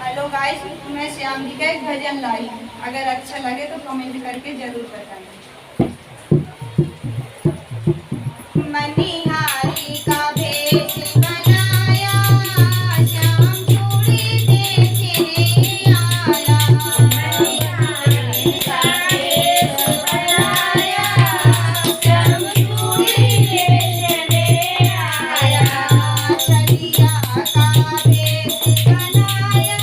Hello guys, मैं श्याम जी का एक भजन लाई। अगर अच्छा लगे तो कमेंट करके जरूर बताएं। मनिहारी का भेष बनाया, श्याम चूड़ी बेचने आया। मनिहारी का भेष बनाया, श्याम चूड़ी बेचने आया। छलिया का भेष बनाया,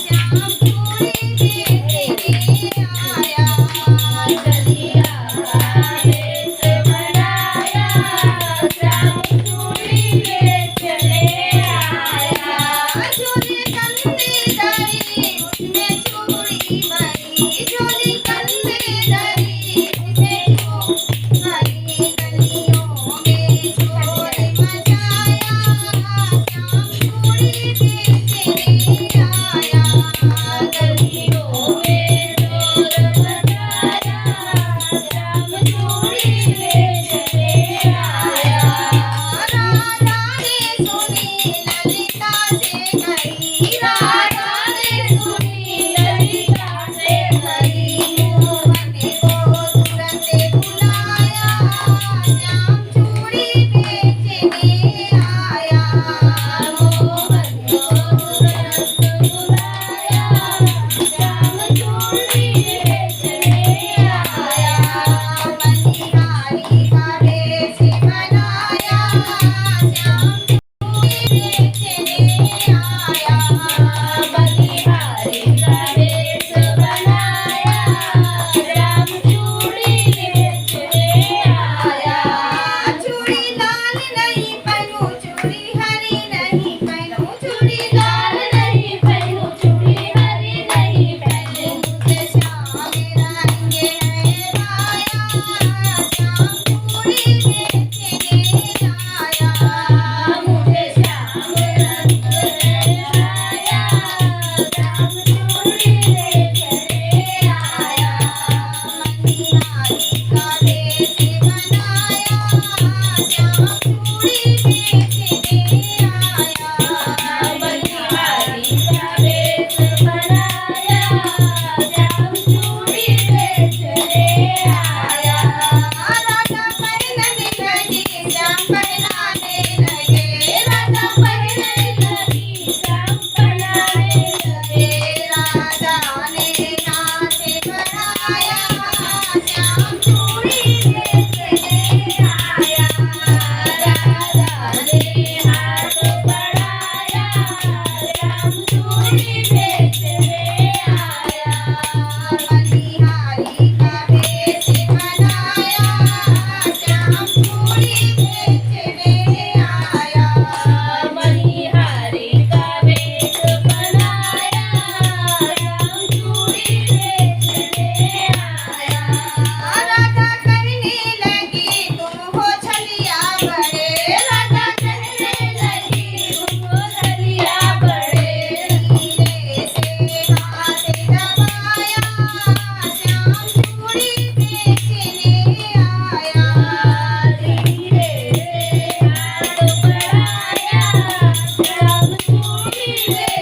श्याम चूड़ी बेचने आया। छलिया का भेष बनाया, श्याम चूड़ी बेचने आया। झोली कंधे धरी, उसमें चूड़ी भरी। झोली कंधे धरी, उसमें चूड़ी भरी। गलियों में शोर मचाया, श्याम चूड़ी बेचने आया। गलियों में शोर मचाया, श्याम चूड़ी बेचने आया। राधा ने सुनी ललिता से कही, राधा ने सुनी ललिता से कही। मोहन को तुरंत बुलाया, श्याम चूड़ी बेचने आया। मोहन को तुरंत बुलाया, श्याम चूड़ी बेचने आया। मनिहारी का भेष बनाया, श्याम चूड़ी बेचने आया। मनिहारी का भेष बनाया, श्याम चूड़ी बेचने आया। चूड़ी लाल नहीं पहनू, चूड़ी हरी नहीं पहनू। चूड़ी लाल नहीं पहनू, चूड़ी हरी नहीं पहनू। मुझे श्याम रंगे है पाया, श्याम चूड़ी बेचने आया। मुझे श्याम रंग है पाया, श्याम चूड़ी बेचने आया। मनिहारी का भेष बनाया, श्याम चूड़ी बेचने आया। मनिहारी का भेष बनाया, श्याम चूड़ी बेचने आया। राधा पहनने लगी, श्याम पहनाने लगे। राधा पहनने लगी, श्याम पहनाने लगे। राधा ने नाच कराया, श्याम चूड़ी बेचने आया। राधा ने हाथ बढ़ाया, श्याम चूड़ी बेचने आया। मनिहारी का भेष बनाया, श्याम चूड़ी बेचने आया। मनिहारी का भेष बनाया, श्याम चूड़ी बेचने आया। राधा कहने लगी, तुम हो छलिया बड़े। राधा कहने लगी, तुम हो छलिया बड़े। धीरे से हाथ दबाया, श्याम चूड़ी बेचने आया। धीरे से हाथ बढ़ाया, श्याम चूड़ी बेचने